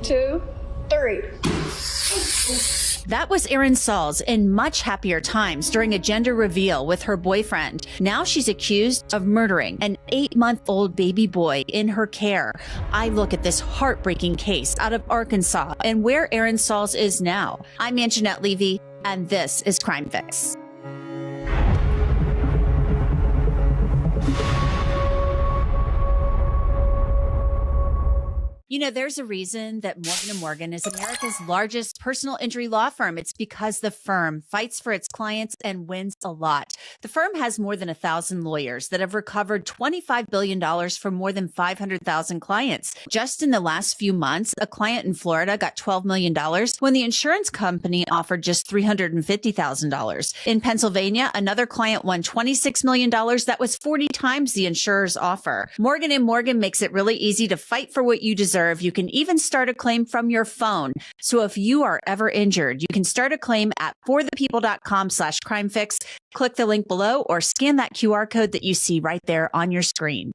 2, 3. That was Erin Sauls in much happier times during a gender reveal with her boyfriend. Now she's accused of murdering an 8-month-old baby boy in her care. I look at this heartbreaking case out of Arkansas and where Erin Sauls is now. I'm Anjanette Levy, and this is Crime Fix. You know, there's a reason that Morgan & Morgan is America's largest personal injury law firm. It's because the firm fights for its clients and wins a lot. The firm has more than 1,000 lawyers that have recovered $25 billion from more than 500,000 clients. Just in the last few months, a client in Florida got $12 million when the insurance company offered just $350,000. In Pennsylvania, another client won $26 million. That was 40 times the insurer's offer. Morgan & Morgan makes it really easy to fight for what you deserve. You can even start a claim from your phone. So if you are ever injured, you can start a claim at forthepeople.com/crimefix. Click the link below or scan that QR code that you see right there on your screen.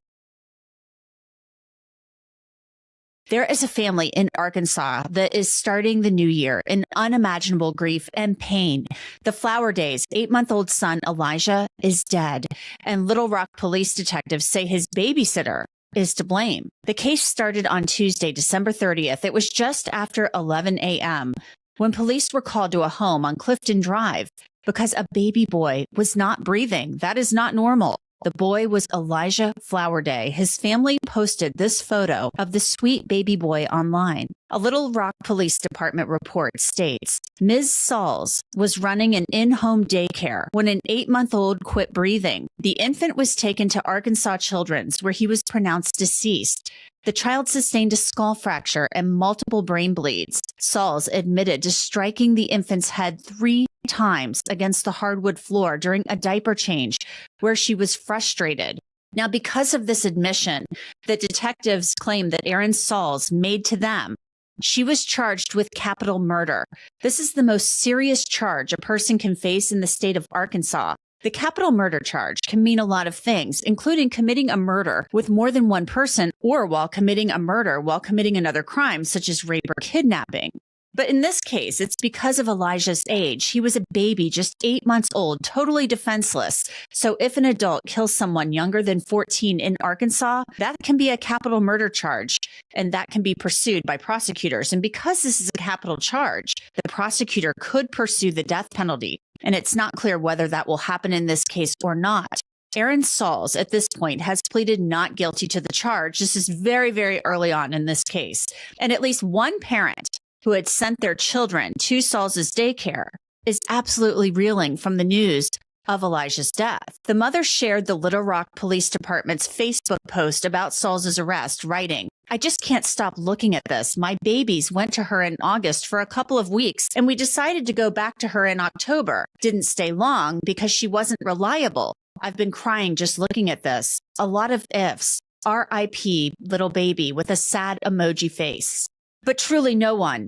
There is a family in Arkansas that is starting the new year in unimaginable grief and pain. The Flower Days 8-month-old son, Elijah, is dead, and Little Rock police detectives say his babysitter is to blame. The case started on Tuesday, December 30th. It was just after 11 a.m. when police were called to a home on Clifton Drive because a baby boy was not breathing. That is not normal. The boy was Elijah Flowerday. His family posted this photo of the sweet baby boy online. A Little Rock Police Department report states, Ms. Sauls was running an in-home daycare when an 8-month-old quit breathing. The infant was taken to Arkansas Children's, where he was pronounced deceased. The child sustained a skull fracture and multiple brain bleeds. Sauls admitted to striking the infant's head 3 times against the hardwood floor during a diaper change, where she was frustrated. Now, because of this admission that detectives claim that Erin Sauls made to them, she was charged with capital murder. This is the most serious charge a person can face in the state of Arkansas. The capital murder charge can mean a lot of things, including committing a murder with more than one person or while committing a murder while committing another crime, such as rape or kidnapping. But in this case, it's because of Elijah's age. He was a baby, just 8 months old, totally defenseless. So if an adult kills someone younger than 14 in Arkansas, that can be a capital murder charge, and that can be pursued by prosecutors. And because this is a capital charge, the prosecutor could pursue the death penalty. And it's not clear whether that will happen in this case or not. Erin Sauls, at this point, has pleaded not guilty to the charge. This is very, very early on in this case. And at least one parent who had sent their children to Sauls's daycare is absolutely reeling from the news of Elijah's death. The mother shared the Little Rock Police Department's Facebook post about Sauls's arrest, writing, I just can't stop looking at this. My babies went to her in August for a couple of weeks, and we decided to go back to her in October. Didn't stay long because she wasn't reliable. I've been crying just looking at this. A lot of ifs. R.I.P. little baby with a sad emoji face. But truly no one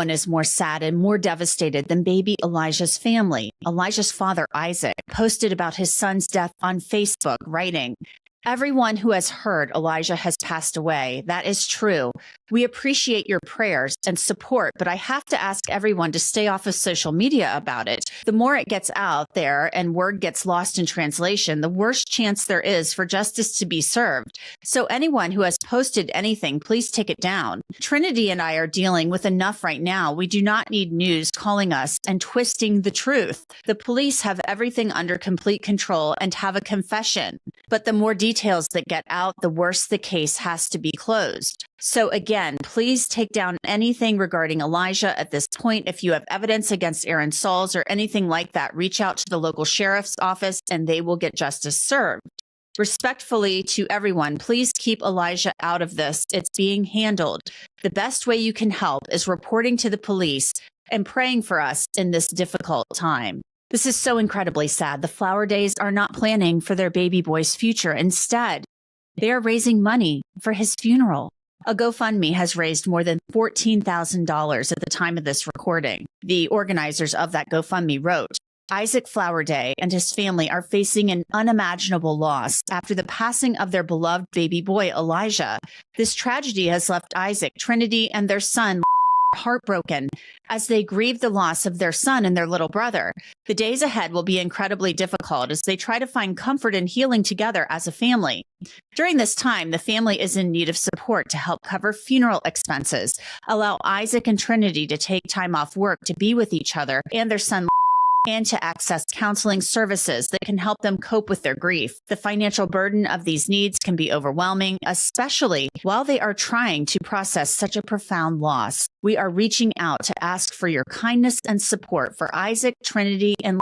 is more sad and more devastated than baby Elijah's family. Elijah's father, Isaac, posted about his son's death on Facebook, writing, Everyone who has heard Elijah has passed away. That is true. We appreciate your prayers and support, but I have to ask everyone to stay off of social media about it. The more it gets out there and word gets lost in translation, the worse chance there is for justice to be served. So anyone who has posted anything, please take it down. Trinity and I are dealing with enough right now. We do not need news calling us and twisting the truth. The police have everything under complete control and have a confession. But the more details that get out, the worse the case has to be closed. So again, please take down anything regarding Elijah at this point. If you have evidence against Erin Sauls or anything like that, reach out to the local sheriff's office and they will get justice served. Respectfully to everyone, please keep Elijah out of this. It's being handled. The best way you can help is reporting to the police and praying for us in this difficult time. This is so incredibly sad. The Flower Days are not planning for their baby boy's future. Instead, they are raising money for his funeral. A GoFundMe has raised more than $14,000 at the time of this recording. The organizers of that GoFundMe wrote, Isaac Flowerday and his family are facing an unimaginable loss after the passing of their beloved baby boy, Elijah. This tragedy has left Isaac, Trinity, and their son heartbroken as they grieve the loss of their son and their little brother. The days ahead will be incredibly difficult as they try to find comfort and healing together as a family. During this time, the family is in need of support to help cover funeral expenses, allow Isaac and Trinity to take time off work to be with each other and their son, and to access counseling services that can help them cope with their grief. The financial burden of these needs can be overwhelming, especially while they are trying to process such a profound loss. We are reaching out to ask for your kindness and support for Isaac, Trinity, and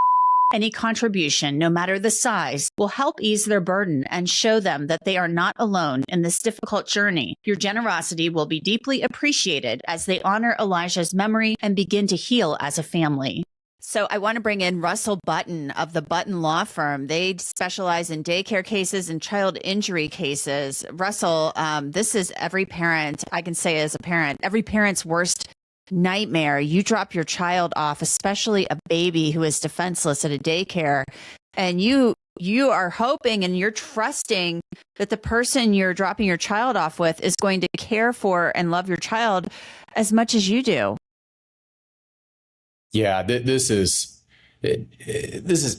any contribution, no matter the size, will help ease their burden and show them that they are not alone in this difficult journey. Your generosity will be deeply appreciated as they honor Elijah's memory and begin to heal as a family. So I want to bring in Russell Button of the Button Law Firm. They specialize in daycare cases and child injury cases. Russell, this is every parent, I can say as a parent, every parent's worst nightmare. You drop your child off, especially a baby who is defenseless at a daycare, and you are hoping and you're trusting that the person you're dropping your child off with is going to care for and love your child as much as you do. Yeah, this is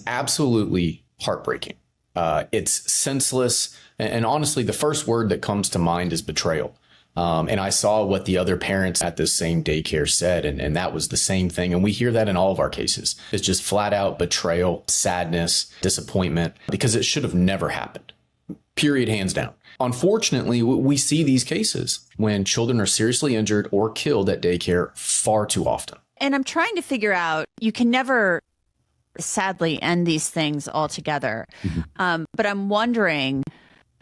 absolutely heartbreaking. It's senseless. And honestly, the first word that comes to mind is betrayal. And I saw what the other parents at this same daycare said, and that was the same thing. And we hear that in all of our cases. It's just flat out betrayal, sadness, disappointment, because it should have never happened. Period, hands down. Unfortunately, we see these cases when children are seriously injured or killed at daycare far too often. And I'm trying to figure out, you can never sadly end these things altogether. Mm-hmm. But I'm wondering,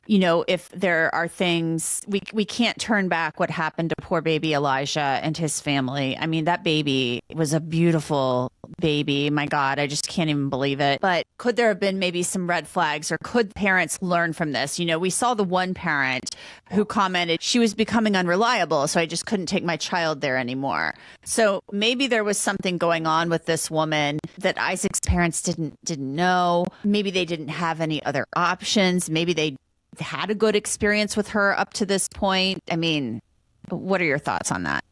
if there are things, we can't turn back what happened to poor baby Elijah and his family. I mean, that baby was a beautiful baby. My God, I just can't even believe it. But could there have been maybe some red flags, or could parents learn from this? We saw the one parent who commented she was becoming unreliable, so I just couldn't take my child there anymore. So maybe there was something going on with this woman that Isaac's parents didn't know. Maybe they didn't have any other options. Maybe they had a good experience with her up to this point. I mean, what are your thoughts on that?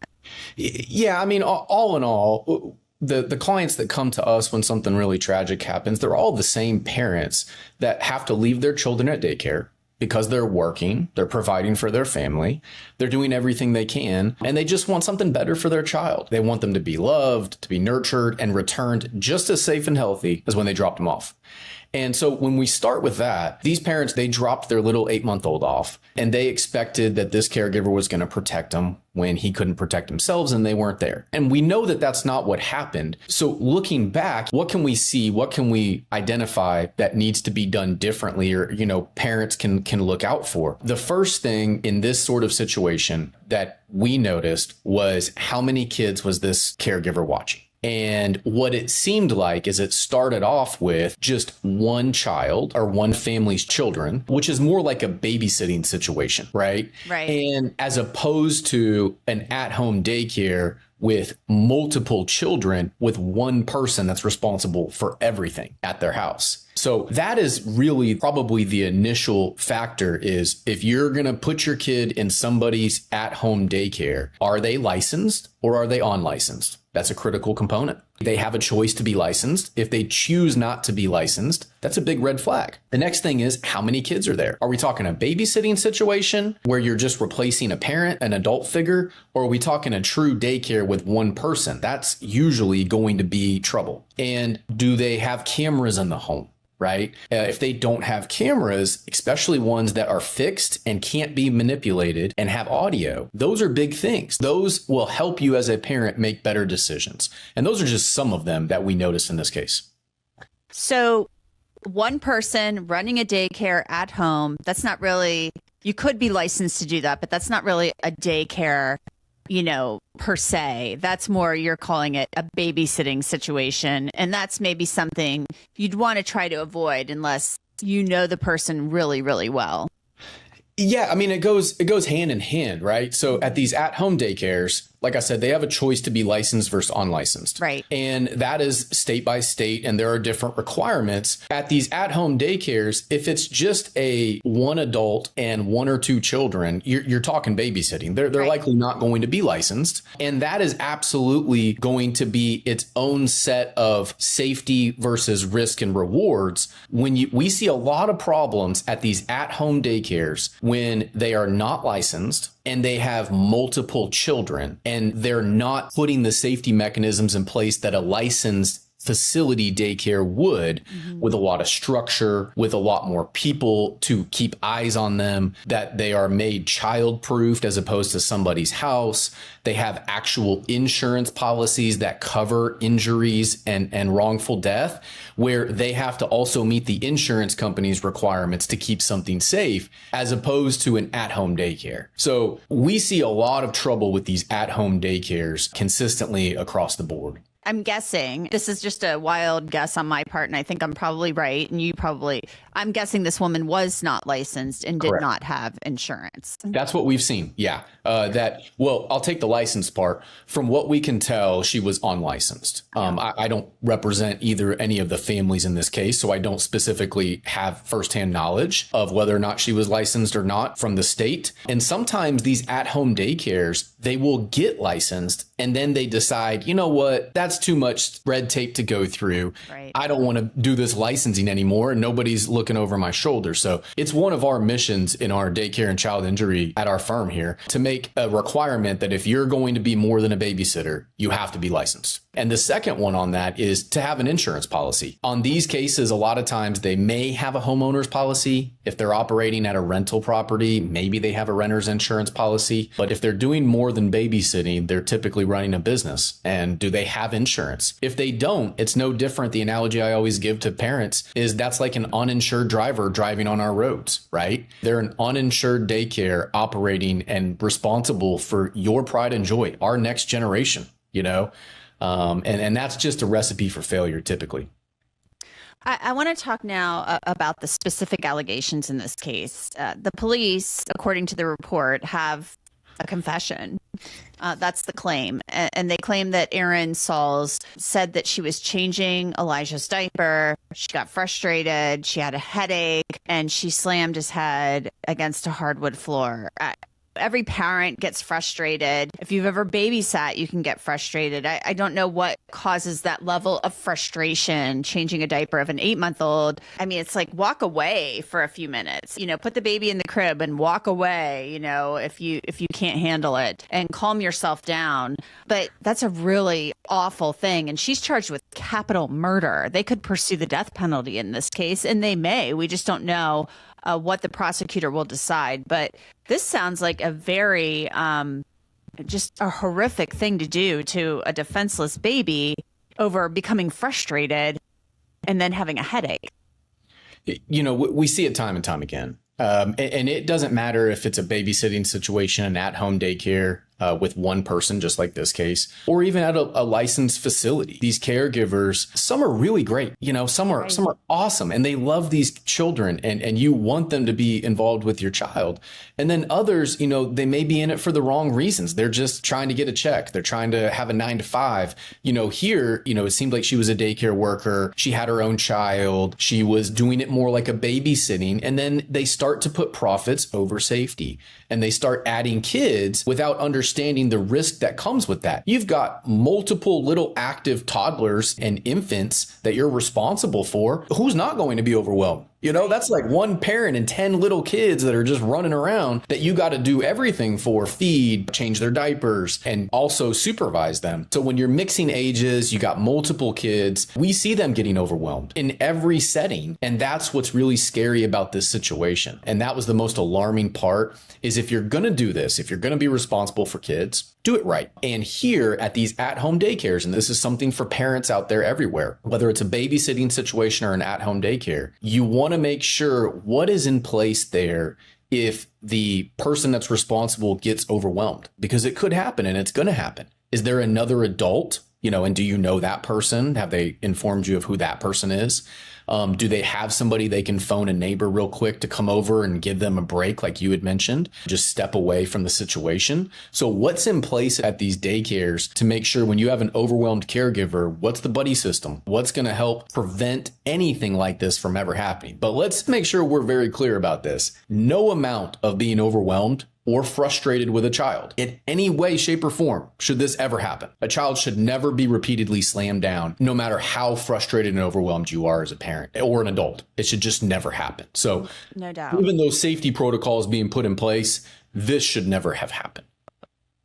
Yeah, I mean, all in all, the clients that come to us when something really tragic happens, they're all the same parents that have to leave their children at daycare because they're working, they're providing for their family, they're doing everything they can, and they just want something better for their child. They want them to be loved, to be nurtured, and returned just as safe and healthy as when they dropped them off. And so when we start with that, these parents, they dropped their little 8-month-old off, and they expected that this caregiver was going to protect them when he couldn't protect themselves, and they weren't there. And we know that that's not what happened. So looking back, what can we see? What can we identify that needs to be done differently, or, parents can look out for? The first thing in this sort of situation that we noticed was how many kids was this caregiver watching? And what it seemed like is it started off with just one child or one family's children, which is more like a babysitting situation, right? Right. And as opposed to an at-home daycare with multiple children with one person that's responsible for everything at their house. So that is really probably the initial factor, is if you're going to put your kid in somebody's at-home daycare, are they licensed or are they unlicensed? That's a critical component. They have a choice to be licensed. If they choose not to be licensed, that's a big red flag. The next thing is, how many kids are there? Are we talking a babysitting situation where you're just replacing a parent, an adult figure? Or are we talking a true daycare with one person? That's usually going to be trouble. And do they have cameras in the home? Right? If they don't have cameras, especially ones that are fixed and can't be manipulated and have audio, those are big things. Those will help you as a parent make better decisions. And those are just some of them that we notice in this case. So one person running a daycare at home, that's not really, you could be licensed to do that, but that's not really a daycare, per se. That's more, you're calling it a babysitting situation. And that's maybe something you'd want to try to avoid unless you know the person really, really well. Yeah, I mean, it goes hand in hand, right? So at these at-home daycares, like I said, they have a choice to be licensed versus unlicensed. Right. And that is state by state, and there are different requirements. At these at-home daycares, if it's just a one adult and one or two children, you're talking babysitting. They're Right. likely not going to be licensed. And that is absolutely going to be its own set of safety versus risk and rewards. We see a lot of problems at these at-home daycares when they are not licensed and they have multiple children and they're not putting the safety mechanisms in place that a licensed facility daycare would, with a lot of structure, with a lot more people to keep eyes on them, that they are made child-proofed as opposed to somebody's house. They have actual insurance policies that cover injuries and wrongful death, where they have to also meet the insurance company's requirements to keep something safe, as opposed to an at-home daycare. So we see a lot of trouble with these at-home daycares consistently across the board. I'm guessing, this is just a wild guess on my part, and I think I'm probably right, and I'm guessing this woman was not licensed and did Correct. not have insurance. That's what we've seen. Yeah. I'll take the license part. From what we can tell, she was unlicensed. I don't represent any of the families in this case, so I don't specifically have firsthand knowledge of whether or not she was licensed or not from the state. And sometimes these at-home daycares, they will get licensed and then they decide, you know what, that's too much red tape to go through. Right. I don't want to do this licensing anymore. And nobody's looking over my shoulder. So it's one of our missions in our daycare and child injury at our firm here to make a requirement that if you're going to be more than a babysitter, you have to be licensed. And the second one on that is to have an insurance policy. On these cases, a lot of times they may have a homeowner's policy. If they're operating at a rental property, maybe they have a renter's insurance policy. But if they're doing more than babysitting, they're typically running a business. And do they have insurance? If they don't, it's no different. The analogy I always give to parents is that's like an uninsured driver driving on our roads, right? They're an uninsured daycare operating and responsible for your pride and joy, our next generation, you know? And that's just a recipe for failure, typically. I want to talk now about the specific allegations in this case. The police, according to the report, have a confession. That's the claim. And they claim that Erin Sauls said that she was changing Elijah's diaper. She got frustrated. She had a headache and she slammed his head against a hardwood floor. Every parent gets frustrated. If you've ever babysat, you can get frustrated. I don't know what causes that level of frustration changing a diaper of an 8-month-old. I mean, it's like walk away for a few minutes, put the baby in the crib and walk away, if you can't handle it, and calm yourself down. But that's a really awful thing. And she's charged with capital murder. They could pursue the death penalty in this case, and they may. We just don't know what the prosecutor will decide. But this sounds like a very, just a horrific thing to do to a defenseless baby over becoming frustrated and then having a headache. We see it time and time again. And it doesn't matter if it's a babysitting situation, an at-home daycare with one person, just like this case, or even at a licensed facility. These caregivers, some are really great. Some are awesome and they love these children and you want them to be involved with your child. And then others, they may be in it for the wrong reasons. They're just trying to get a check. They're trying to have a 9 to 5. Here, it seemed like she was a daycare worker. She had her own child. She was doing it more like a babysitting. And then they start to put profits over safety and they start adding kids without understanding the risk that comes with that. You've got multiple little active toddlers and infants that you're responsible for. Who's not going to be overwhelmed? That's like one parent and 10 little kids that are just running around that you got to do everything for, feed, change their diapers, and also supervise them. So when you're mixing ages, you got multiple kids, we see them getting overwhelmed in every setting. And that's what's really scary about this situation. And that was the most alarming part, is if you're going to do this, if you're going to be responsible for kids, do it right. And here at these at-home daycares, and this is something for parents out there everywhere, whether it's a babysitting situation or an at-home daycare, you want to make sure what is in place there if the person that's responsible gets overwhelmed, because it could happen and it's going to happen. Is there another adult And do you know that person? Have they informed you of who that person is? Do they have somebody they can phone a neighbor real quick to come over and give them a break, like you had mentioned, just step away from the situation? So what's in place at these daycares to make sure when you have an overwhelmed caregiver, what's the buddy system? What's going to help prevent anything like this from ever happening? But let's make sure we're very clear about this. No amount of being overwhelmed or frustrated with a child in any way, shape, or form should this ever happen. A child should never be repeatedly slammed down, no matter how frustrated and overwhelmed you are as a parent or an adult. It should just never happen. So no doubt, even those safety protocols being put in place, this should never have happened.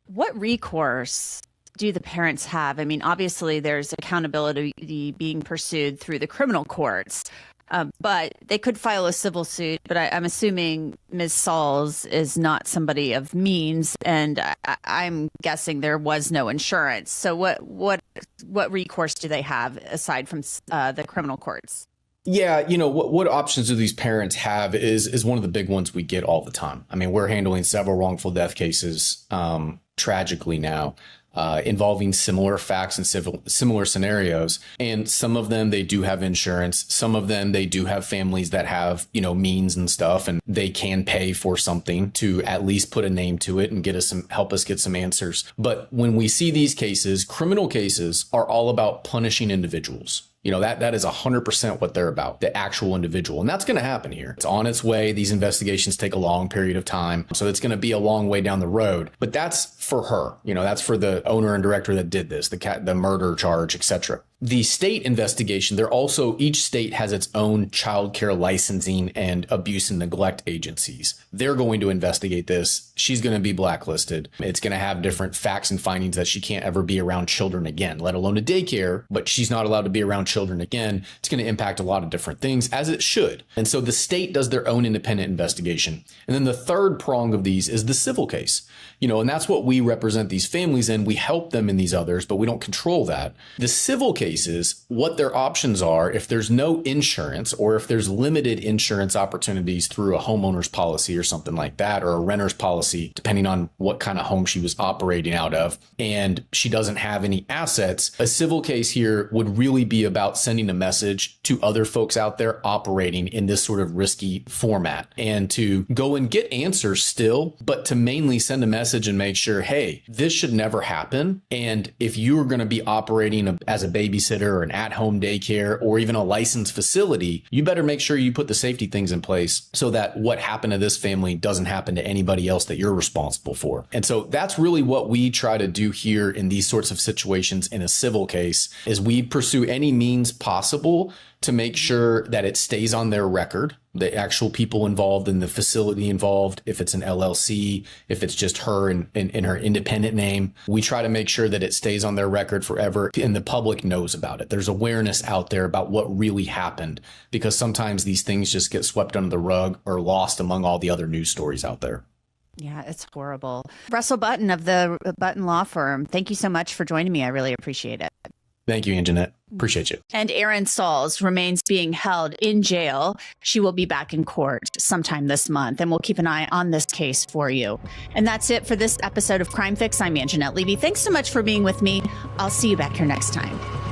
What recourse do the parents have? I mean, obviously there's accountability being pursued through the criminal courts. But they could file a civil suit. But I'm assuming Ms. Sauls is not somebody of means, and I'm guessing there was no insurance. So what recourse do they have aside from the criminal courts? Yeah, what options do these parents have is one of the big ones we get all the time. I mean, we're handling several wrongful death cases, tragically now. Involving similar facts and similar scenarios. And some of them, they do have insurance. Some of them, they do have families that have, means and stuff, and they can pay for something to at least put a name to it and help us get some answers. But when we see these cases, criminal cases are all about punishing individuals. That is 100% what they're about, the actual individual. And that's going to happen here. It's on its way. These investigations take a long period of time. So it's going to be a long way down the road. But that's for her. That's for the owner and director that did this, the murder charge, etc. The state investigation, each state has its own child care licensing and abuse and neglect agencies. They're going to investigate this. She's going to be blacklisted. It's going to have different facts and findings that she can't ever be around children again, let alone a daycare, but she's not allowed to be around children again. It's going to impact a lot of different things, as it should. And so the state does their own independent investigation. And then the third prong of these is the civil case. And that's what we represent these families in. We help them in these others, but we don't control that. The civil cases, what their options are, if there's no insurance or if there's limited insurance opportunities through a homeowner's policy or something like that, or a renter's policy, depending on what kind of home she was operating out of, and she doesn't have any assets, a civil case here would really be about sending a message to other folks out there operating in this sort of risky format and to go and get answers still, but to mainly send a message and make sure, hey, this should never happen. And if you are going to be operating as a babysitter or an at-home daycare or even a licensed facility, you better make sure you put the safety things in place so that what happened to this family doesn't happen to anybody else that you're responsible for. And so that's really what we try to do here in these sorts of situations in a civil case, is we pursue any means possible to make sure that it stays on their record, the actual people involved in the facility involved, if it's an LLC, if it's just her in her independent name. We try to make sure that it stays on their record forever and the public knows about it. There's awareness out there about what really happened, because sometimes these things just get swept under the rug or lost among all the other news stories out there. Yeah, it's horrible. Russell Button of the Button Law Firm, thank you so much for joining me. I really appreciate it. Thank you, Anjanette. Appreciate you. And Erin Sauls remains being held in jail. She will be back in court sometime this month, and we'll keep an eye on this case for you. And that's it for this episode of Crime Fix. I'm Anjanette Levy. Thanks so much for being with me. I'll see you back here next time.